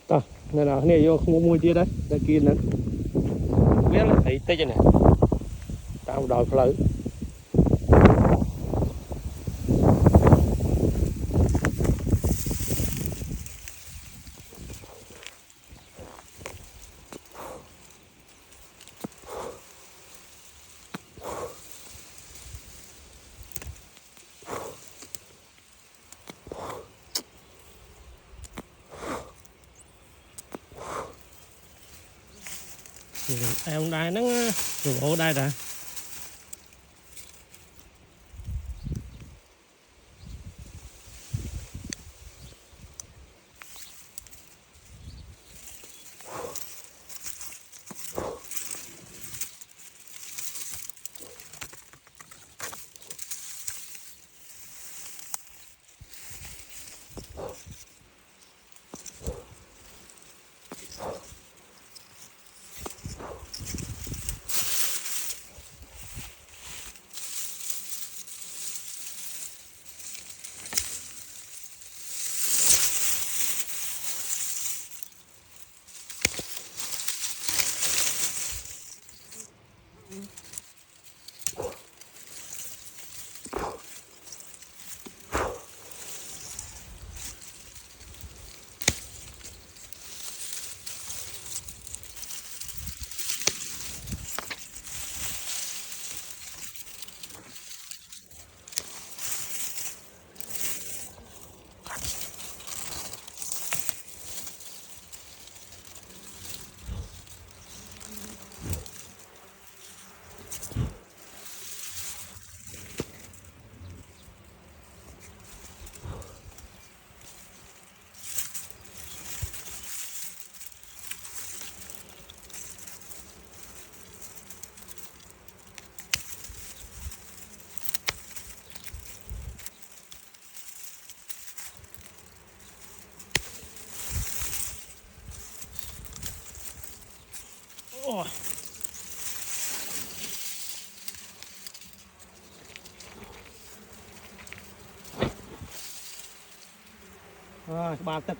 à này nào này vô không mua chia đấy đây kia nữa biết là thấy tê này tao đòi phải em đây nó rủ đây nè. Ôi. Rồi, ba tật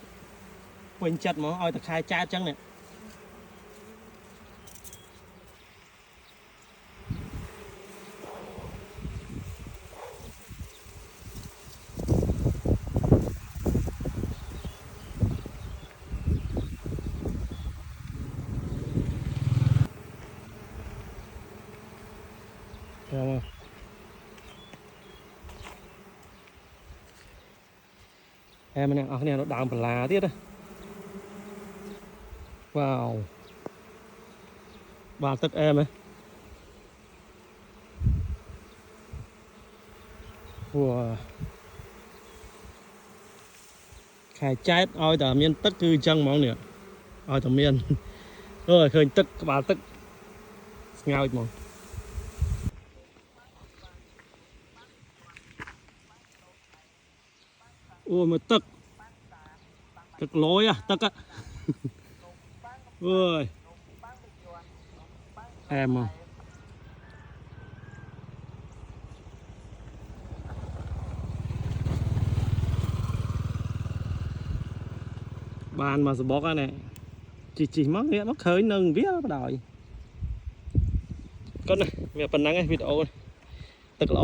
quỳnh chật mà ôi tật khai cha chân nè. Rồi. Em này, này nó đào lá tiết đây. Wow. Ba tật em ấy. Wow. Khai chết ôi tờ miên tất cư chân mong nữa. Ôi tờ miên. Rồi khơi tức ba tức. Ngao mong. Ôi mà tức. Tức lối à, tức á. Ôi. Em không. Bàn mà bó cái này chỉ mắc nghĩa mắc khởi nâng viết bắt đầu con này mẹ phần nắng video này tức là